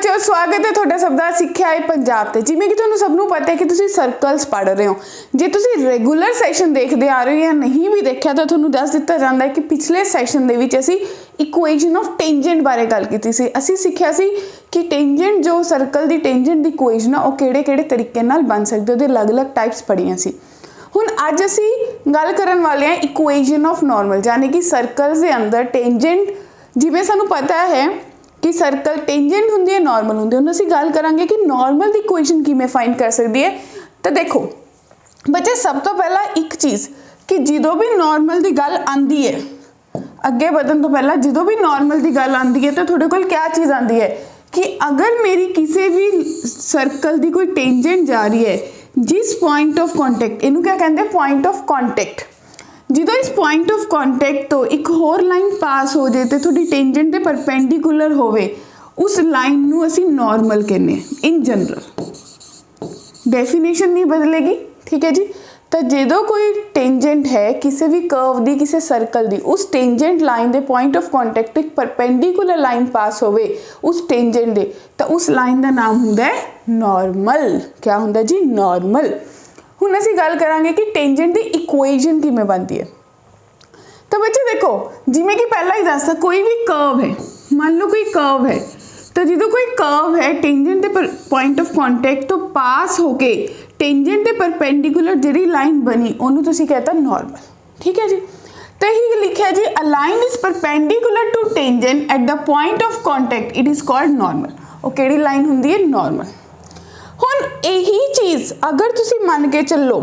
बच्चों स्वागत है ਤੁਹਾਡਾ ਸਭ ਦਾ ਸਿੱਖਿਆ ਹੈ ਪੰਜਾਬ ਤੇ। ਜਿਵੇਂ ਕਿ ਤੁਹਾਨੂੰ ਸਭ ਨੂੰ ਪਤਾ ਹੈ ਕਿ ਤੁਸੀਂ ਸਰਕਲਸ ਪੜ੍ਹ ਰਹੇ ਹੋ। ਜੇ ਤੁਸੀਂ ਰੈਗੂਲਰ ਸੈਸ਼ਨ ਦੇਖਦੇ ਆ ਰਹੇ ਹੋ ਜਾਂ ਨਹੀਂ ਵੀ ਦੇਖਿਆ ਤਾਂ ਤੁਹਾਨੂੰ ਦੱਸ ਦਿੱਤਾ ਜਾਂਦਾ ਹੈ ਕਿ ਪਿਛਲੇ ਸੈਸ਼ਨ ਦੇ ਵਿੱਚ ਅਸੀਂ ਇਕੁਏਸ਼ਨ ਆਫ ਟੈਂਜੈਂਟ ਬਾਰੇ ਗੱਲ ਕੀਤੀ ਸੀ। ਅਸੀਂ ਸਿੱਖਿਆ ਸੀ ਕਿ ਟੈਂਜੈਂਟ ਜੋ ਸਰਕਲ ਦੀ ਟੈਂਜੈਂਟ ਦੀ ਇਕੁਏਸ਼ਨ ਆ ਉਹ ਕਿਹੜੇ-ਕਿਹੜੇ ਤਰੀਕੇ ਨਾਲ ਬਣ ਸਕਦੀ, ਉਹਦੇ ਅਲੱਗ-ਅਲੱਗ ਟਾਈਪਸ ਪੜ੍ਹੀਆਂ ਸੀ। ਹੁਣ ਅੱਜ ਅਸੀਂ ਗੱਲ ਕਰਨ ਵਾਲੇ ਹਾਂ ਇਕੁਏਸ਼ਨ ਆਫ ਨਾਰਮਲ, ਯਾਨੀ ਕਿ ਸਰਕਲਸ ਦੇ ਅੰਦਰ ਟੈਂਜੈਂਟ ਜਿਵੇਂ ਸਾਨੂੰ ਪਤਾ ਹੈ कि सर्कल टेंजेंट होंगे नॉर्मल होंगे, हम असीं गल करांगे कि नॉर्मल की इक्वेशन किवें फाइंड कर सकती है। तो देखो बच्चे सब तो पहला एक चीज़ कि जो भी नॉर्मल की गल आती है, अगे बढ़न तो पहला जो भी नॉर्मल की गल आती है तो थोड़े कोल क्या चीज़ आती है कि अगर मेरी किसी भी सर्कल की कोई टेंजेंट जा रही है जिस पॉइंट ऑफ कॉन्टैक्ट, इनू क्या कहते हैं पॉइंट ऑफ कॉन्टैक्ट, जो इस पॉइंट ऑफ कॉन्टैक्ट तो एक होर लाइन पास हो जाए तो थोड़ी टेंजेंट के परपेंडिकुलर होवे, उस लाइन नू असी नॉर्मल कहने इन जनरल। डेफिनेशन नहीं बदलेगी, ठीक है जी। तो जो कोई टेंजेंट है किसी भी कर्व की किसी सर्कल की, उस टेंजेंट लाइन के पॉइंट ऑफ कॉन्टैक्ट एक परपेंडिकुलर लाइन पास होवे उस टेंजेंट के, तो उस लाइन का नाम होंदा है नॉर्मल। क्या होंदा जी? नॉर्मल। हुण असीं गल करांगे कि टेंजेंट की इक्वेशन किवें बनती है। तो बच्चे देखो जिवें कि पहला ही दसदा, कोई भी कर्व है, मान लो कोई कर्व है, तो जो कोई कर्व है टेंजेंट के पॉइंट ऑफ कॉन्टैक्ट तो पास होके टेंजेंट के परपेंडिकुलर जिहड़ी लाइन बनी उन्होंने तुसीं कहता नॉर्मल, ठीक है जी। तो यही लिखा जी, a line is perpendicular to tangent at the point of contact it is called normal. वो किहड़ी लाइन हुंदी है? नॉर्मल। हुण यही चीज़ अगर तुसी मान के चलो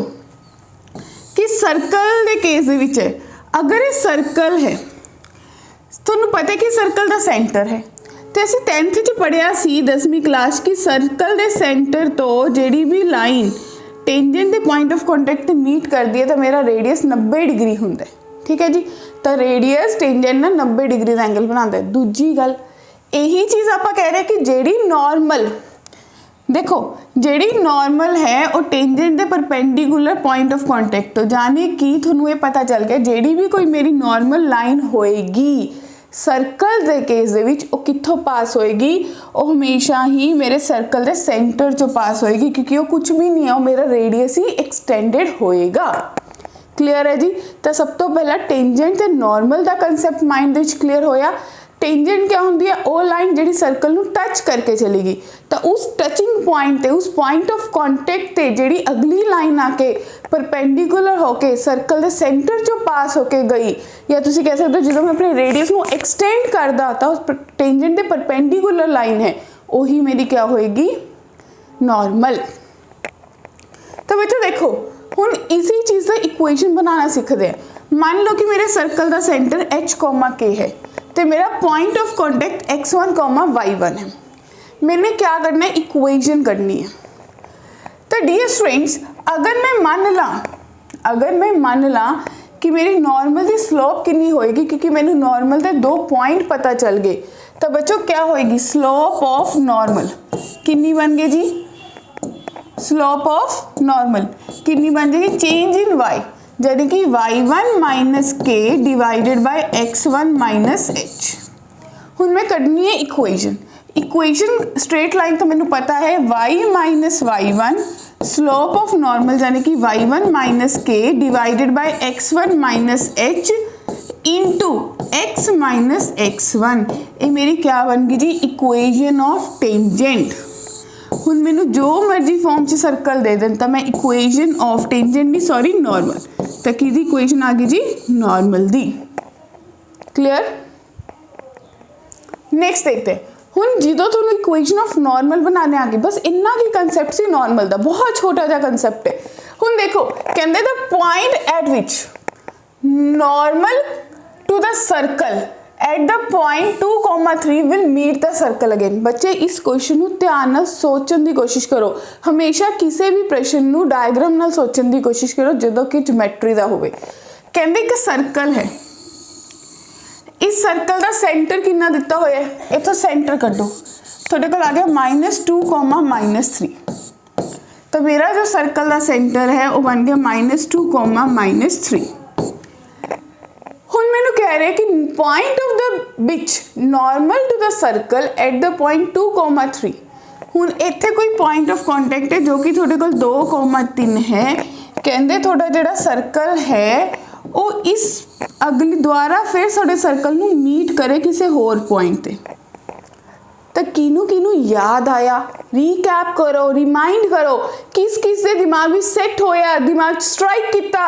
कि सर्कल के केस दे विच है, अगर ये सर्कल है तुहानूं पता है कि सर्कल का सेंटर है, तो असीं 10th च पढ़िया सी 10वीं क्लास कि सर्कल के सेंटर तो जिहड़ी भी लाइन टेंजेंट के पॉइंट ऑफ कॉन्टैक्ट मीट करती है तो मेरा रेडियस 90 डिग्री हुंदा है, ठीक है जी। तो रेडियस टेंजेंट ना 90 डिग्री का एंगल बनाता है। दूजी गल यही चीज़ आपां कह रहे कि जिहड़ी नॉर्मल, देखो जिहड़ी नॉर्मल है वो टेंजेंट के परपेंडिकुलर पॉइंट ऑफ कॉन्टैक्ट तो, जाने कि थोनू ये पता चल गया जिहड़ी भी कोई मेरी नॉर्मल लाइन होएगी सर्कल के केस दे विच वो कित्थों पास होएगी, वो हमेशा ही मेरे सर्कल के सेंटर चो पास होएगी, क्योंकि वो कुछ भी नहीं है, वो मेरा रेडियस ही एक्सटेंडेड होएगा। क्लीयर है जी। तो सब तो पहला टेंजेंट ते नॉर्मल का कंसैप्ट माइंड विच क्लीयर होया। टेंजेंट क्या होंदी है? वो लाइन जिहड़ी सर्कल नू टच करके चलेगी, तो उस टचिंग पॉइंट ते उस पॉइंट ऑफ कॉन्टैक्ट ते जिहड़ी अगली लाइन आके परपेंडिकुलर होके सर्कल के सेंटर चो पास होके गई, या तुसीं कह सकते हो जो मैं अपने रेडियस नू एक्सटेंड करदा तो उस टेंजेंट के परपेंडिकुलर लाइन है वही मेरी क्या होएगी? नॉर्मल। तो बच्चों देखो हुण इसी चीज़ का इक्वेशन बनाना सीखते हैं। मान लो कि मेरे सर्कल का सेंटर H, K है तो मेरा point of contact x1, y1 है। मैंने क्या करना है? इक्वेशन करनी है। तो डियर स्टूडेंट्स अगर मैं मान ला कि मेरी नॉर्मल की स्लोप कितनी होएगी, क्योंकि मैंने नॉर्मल के 2 पॉइंट पता चल गए, तो बच्चों क्या होएगी? स्लोप ऑफ नॉर्मल कितनी बन गई जी? स्लोप ऑफ नॉर्मल कितनी बन जाएगी? चेंज इन y, यानी कि y1 माइनस के divided by x1 minus h। हुण मैं करनी है इक्वेशन स्ट्रेट लाइन तो मैंने पता है y minus y1 slope of normal यानी कि y1 माइनस के divided by x1 minus h into x minus x1। ये मेरी क्या बन गई जी? Equation of tangent. हुण मैनू जो मर्जी फॉर्म च सर्कल दे दें तो मैं इक्वेशन ऑफ टेंजेंट नहीं सॉरी नॉर्मल, तो की इक्वेशन आ गई जी? नॉर्मल दी। क्लियर? नेक्स्ट देखते हैं। हुण जो तुहानूं इक्वेशन ऑफ नॉर्मल बनाने आ गई, बस इन्ना की कंसैप्ट सी नॉर्मल का, बहुत छोटा जिहा कंसैप्ट है। हुण देखो कहते the point at which normal to the circle at the point 2, 3 will meet the circle again. बच्चे इस क्वेश्चन को ध्यान नाल सोचने की कोशिश करो। हमेशा किसी भी प्रश्न को डायग्राम नाल सोचने की कोशिश करो जो कि ज्योमेट्री का होवे। कहते एक सर्कल है, इस सर्कल का सेंटर कितना दिता होया है? इथों सेंटर कड्डो, तुहाडे कोल आ गया -2, -3। तो मेरा जो सर्कल का सेंटर है वो बन गया -2, -3। हुण मैनूं कह रहे कि point of the which normal to the circle at the point 2,3। हुण इत्थे कोई पॉइंट ऑफ कॉन्टैक्ट है जो कि तुहाडे कोल 2,3 है। कहंदे तुहाडा जिहड़ा सर्कल है वो इस अगली द्वारा फिर साडे सर्कल नूं मीट करे किसी होर पॉइंट ते। तो किनू किनू याद आया, रीकैप करो, रिमाइंड करो, किस किस दे दिमाग में सेट होया, दिमाग स्ट्राइक किया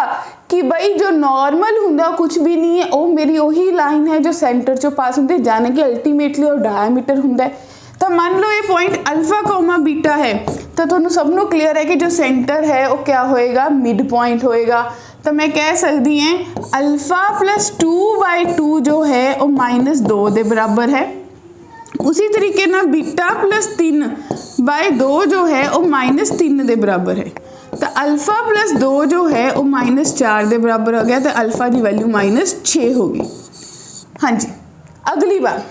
कि बई जो नॉर्मल हुंदा कुछ भी नहीं है, वो मेरी वही लाइन है जो सेंटर चो पास होंदी, जाने कि अल्टीमेटली वो डायमीटर हुंदा है। तो मान लो ये पॉइंट अल्फा कोमा बीटा है, तो तुहानू सबनों क्लीयर है कि जो सेंटर है वो क्या होएगा, मिड पॉइंट होएगा। तो मैं कह सकती हैं अल्फा प्लस 2/2 जो है वो -2 के बराबर है। उसी तरीके ना बीटा प्लस 3/2 जो है वो -3 के बराबर है। तो अल्फा प्लस 2 जो है वो -4 के बराबर हो गया। तो अल्फा की वैल्यू -6 होगी। हाँ जी, अगली बार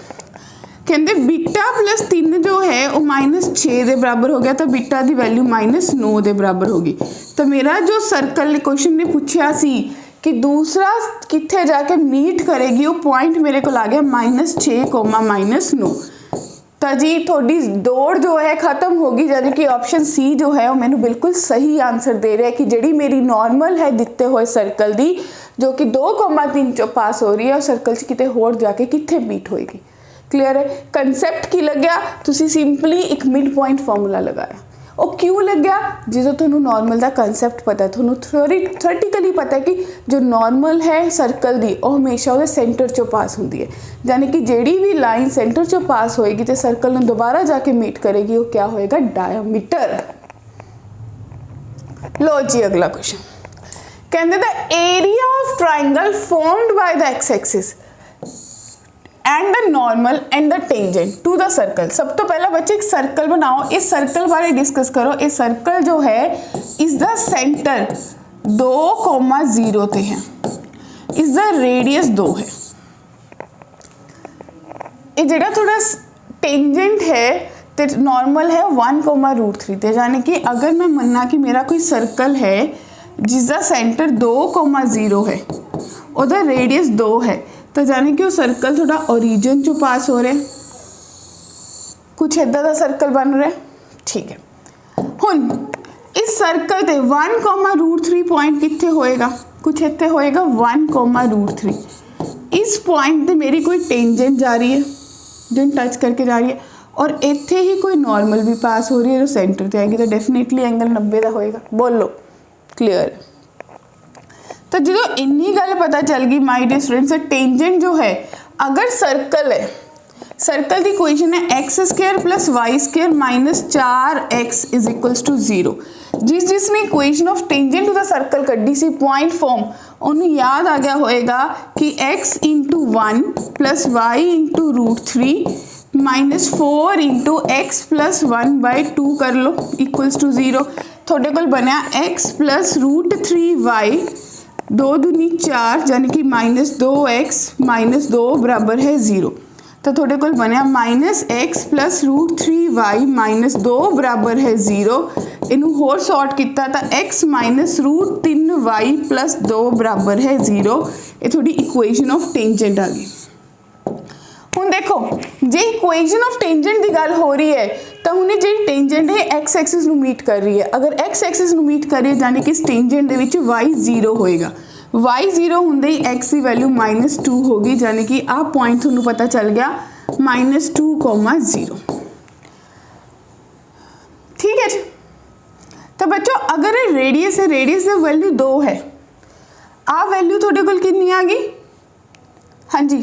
कहते बीटा प्लस 3 जो है वो -6 के बराबर हो गया। तो बीटा की वैल्यू -9 के बराबर होगी। तो मेरा जो सर्कल क्वेश्चन ने पूछा सी कि दूसरा कितने जाके मीट करेगी, वो पॉइंट मेरे को आ गया -6, -9। तो जी थोड़ी दौड़ जो है ख़त्म होगी, यानी कि ऑप्शन सी जो है वो मैंने बिल्कुल सही आंसर दे रहा है कि जी मेरी नॉर्मल है दिते हुए सर्कल की जो कि 2,3 चो पास हो रही है, और सर्कल च किते होर जाके कितने मीट होएगी। क्लीयर है? कंसैप्ट की लग्या, तुसी सिंपली एक मिड पॉइंट फॉर्मूला लगाया। और क्यों लग गया? जो तुहानू नॉर्मल का कंसैप्ट पता है, तुहानू थ्योरेटिकली पता है कि जो नॉर्मल है सर्कल की वो हमेशा वो सेंटर चो पास होंगी है, यानी कि जेड़ी भी लाइन सेंटर चो पास होएगी तो सर्कल में दोबारा जाके मीट करेगी, वो क्या होएगा, डायमीटर। लो जी अगला क्वेश्चन कहते the area of triangle formed by the x axis and the normal and the tangent to the circle. सब तो पहला बच्चे एक सर्कल बनाओ, इस सर्कल बारे डिस्कस करो। इस सर्कल जो है इस द सेंटर 2,0 ते है, इस द रेडियस 2 है। ये जेड़ा थोड़ा टेंजेंट है तो नॉर्मल है 1,√3 ते, यानी कि अगर मैं मन्ना कि मेरा कोई सर्कल है जिसका सेंटर 2,0 है, उधर रेडियस 2 है, तो जाने कि वो सर्कल थोड़ा ओरिजिन चो पास हो रहा है, कुछ इदा का सर्कल बन रहा है। ठीक है, हुन इस सर्कल ते 1,√3 पॉइंट कितने होएगा, कुछ इतने होएगा 1,√3। इस पॉइंट ते मेरी कोई टेंजेंट जा रही है जो टच करके जा रही है, और इत्थे ही कोई नॉर्मल भी पास हो रही है जो सेंटर ते आएगी, तो डेफिनेटली एंगल 90 का होएगा। बोलो क्लियर? तो जो इन्नी गल पता चल गई माय डियर स्टूडेंट्स, टेंजेंट जो है अगर सर्कल है, सर्कल की इक्वेशन है x² + y² - 4x = 0। जिसने equation of tangent to the circle कड्डी सी पॉइंट फॉर्म, उन्हें याद आ गया होएगा कि x × 1 + y × √3 - 4 × x + 1/2 कर लो = 0। थोड़े को बनया x + √3y 2 दूनी 4, यानी कि -2x - 2 बराबर है 0। तो थोड़े को बनया -x + √3y - 2 बराबर है 0। इनू होर सॉर्ट किया तो x - √3y + 2 बराबर है 0। ये थोड़ी इक्वेशन ऑफ टेंजेंट आ गई। हुण देखो जे इक्वेशन ऑफ टेंजेंट की गल हो रही है तो हुणे जी टेंजेंट है एक्स एक्सिस नू मीट कर रही है। अगर एक्स एक्सिस नू मीट कर रही है यानी कि इस टेंजेंट दे विच y 0 होएगा। y 0 हुंदे ही x की वैल्यू -2 होगी, यानी कि आ पॉइंट तुहानू पता चल गया -2,0। ठीक है जी। तो बच्चों अगर ये रेडियस है, रेडियस की वैल्यू 2 है, आ वैल्यू थोड़े कोल कितनी आ गई? हाँ जी,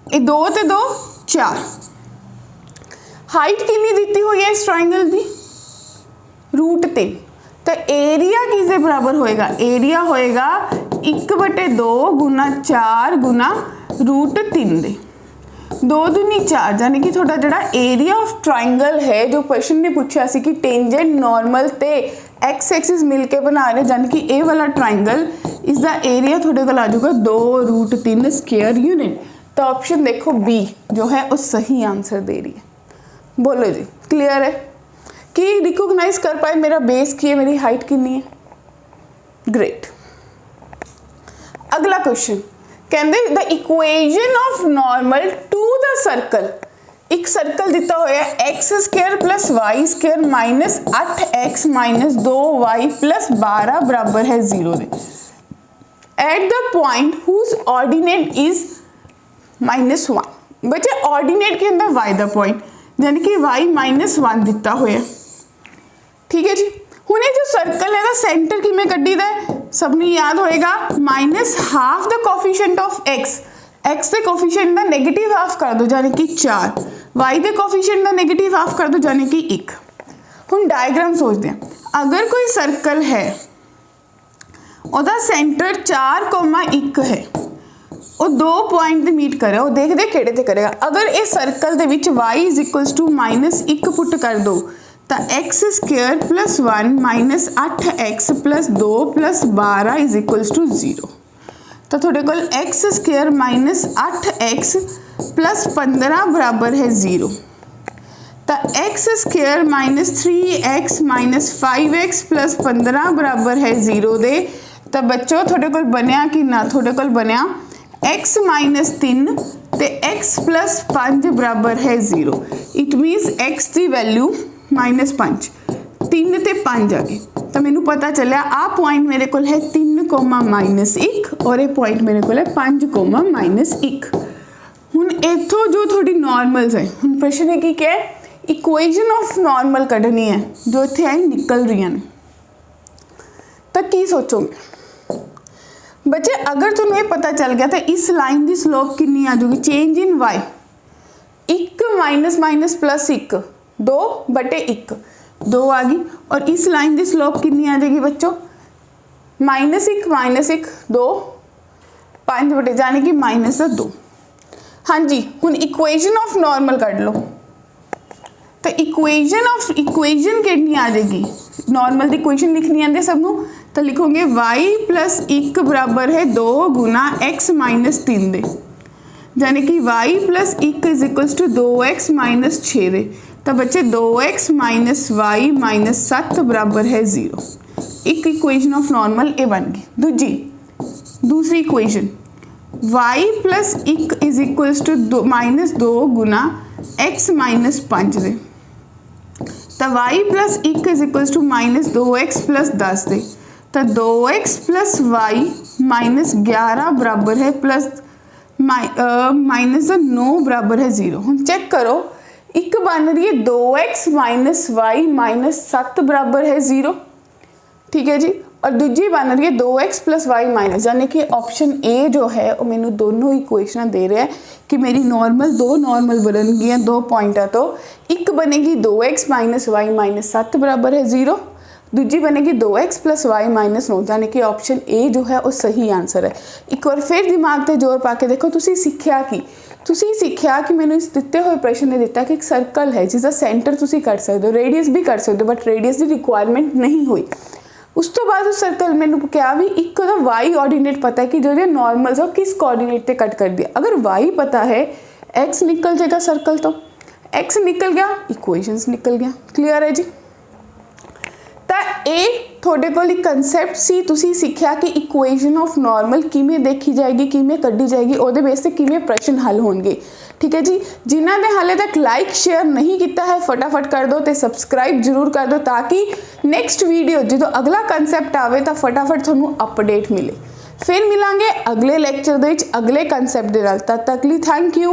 ये 2 ते 2 4। हाइट कितनी दी हुई है इस ट्राइंगल की? √3। तो एरिया किसके बराबर होएगा? एरिया होएगा 1/2 × 4 × √3 दे 2 दूनी 4, यानी कि थोड़ा जड़ा एरिया ऑफ ट्राइंगल है जो क्वेश्चन ने पूछा सी कि टेंजेंट नॉर्मल ते एक्स एक्सिस मिलके बना रहे, यानी कि ए वाला ट्राइंगल इसका एरिया थोड़े को आ जाएगा 2√3 स्क्वायर यूनिट। तो ऑप्शन देखो बी जो है वो सही आंसर दे रही है। बोलो जी क्लियर है कि रिकॉग्नाइज कर पाए मेरा बेस की है, मेरी हाइट कितनी है? ग्रेट। अगला क्वेश्चन कहते the equation of normal to the circle, एक सर्कल दिता होया x square plus y square minus 8x minus 2y plus 12 बराबर है 0 दे at the point whose ordinate is -1। बच्चे ऑर्डिनेट के अंदर y द पॉइंट यानी कि y -1 दिता होया, ठीक है जी। हुणे जो सर्कल है सेंटर किमें कड्डी दा है, सबने याद होएगा -half the coefficient of x they coefficient दा नेगेटिव हाफ कर दो यानी कि 4, y दे कोफिशिएंट दा नेगेटिव हाफ कर दो यानी कि 1। हुण डायग्राम सोचते हैं, अगर कोई सर्कल है ਉਹਦਾ सेंटर 4,1 है, ਉਹ दो पॉइंट ਦੇ मीट करे, ਉਹ देखते ਕਿਹੜੇ ਤੇ ਕਰੇਗਾ। अगर इस सर्कल ਦੇ ਵਿੱਚ y =-1 पुट कर दो तो x square plus 1 minus 8x plus 2 plus 12 =0। तो थोड़े को x square minus 8x plus 15 बराबर है 0। तो x square minus 3x minus 5x plus 15 बराबर है 0 दे। तो बच्चों थोड़े को बनया कि ना, थोड़े को बनया x -3 ते x प्लस 5 बराबर है 0। इट मीनस x की वैल्यू -5, 3 ते 5 आ गए। तो मैनू पता चलिया आ पॉइंट मेरे को है 3,-1 और ये पॉइंट मेरे को है 5,-1। हुण इथों जो थोड़ी नॉर्मल्स है, हुण प्रश्न है कि क्या है, इक्वेजन ऑफ नॉर्मल कढ़नी है जो इत्थे आई निकल रही हैं। तो की सोचोगे बच्चे, अगर तुम्हें ये पता चल गया तो इस लाइन की स्लोप कितनी आ जाएगी, चेंज इन y 1 प्लस 1 2/1 2 आ गई, और इस लाइन की स्लोप कितनी आ जाएगी बच्चों, -1 2 5 बटे यानी कि -2। हाँ जी, हुण इक्वेजन ऑफ नॉर्मल कढ़ लो। तो इक्वेजन कितनी आ जाएगी, नॉर्मल की इक्वेशन लिखनी आती सबनों, तो लिखोगे y प्लस 1 बराबर है 2 गुना x -3 दे, यानी कि y प्लस 1 =2x -6 दे। तो बच्चे 2x माइनस y माइनस 7 बराबर है 0। एक इक्वेशन ऑफ नॉर्मल ए बन गई। दूसरी इक्वेशन y प्लस 1 -2 गुना x -5 दे। तो y प्लस 1 -2x प्लस 10 दे। तो 2x प्लस y -11 बराबर है प्लस -9 बराबर है 0। हम चेक करो, एक बन रही है 2x माइनस वाई माइनस 7 बराबर है 0, ठीक है जी, और दूजी बन रही है 2x प्लस वाई माइनस, यानी कि ऑप्शन ए जो है वो मैंने दोनों इक्वेशन दे रहा है कि मेरी नॉर्मल दो नॉर्मल बन गई हैं 2 पॉइंटा तो, एक बनेगी 2x माइनस वाई माइनस 7 बराबर है 0, दूजी बनेगी 2x प्लस वाई माइनस 9, यानी कि ऑप्शन ए जो है वो सही आंसर है। एक बार फिर दिमाग से जोर पा के देखो, तुसी सीखिया कि मैंने इस दिते हुए प्रश्न ने दिता कि एक सर्कल है जिसका सेंटर तुसी कर सकते हो, रेडियस भी कर सकते हो, बट रेडियस की रिक्वायरमेंट नहीं हुई। उस तो बाद उस सर्कल मैंने क्या भी एक तो वाई ऑर्डिनेट पता है कि जो नॉर्मल है किस कोऑर्डिनेट पे कट कर दिया। अगर वाई पता है एक्स निकल जाएगा सर्कल, तो एक्स निकल गया इक्वेशंस निकल गया। क्लियर है जी। तो ये थोड़े को कंसैप्ट सी तुसी सीखिया कि इक्वेशन ऑफ नॉर्मल किमें देखी जाएगी, किमें कढ़ी जाएगी, ਉਹਦੇ बेस ते किमें प्रश्न हल होंगे। ठीक है जी। जिन्हों ने हाले तक लाइक शेयर नहीं किया है फटाफट कर दो, तो सबसक्राइब जरूर कर दो ताकि नैक्सट वीडियो जो अगला कंसैप्ट आए तो फटाफट थोनू अपडेट मिले। फिर मिलांगे अगले लैक्चर अगले कंसैप्ट के नाल। तद तक लिए थैंक यू।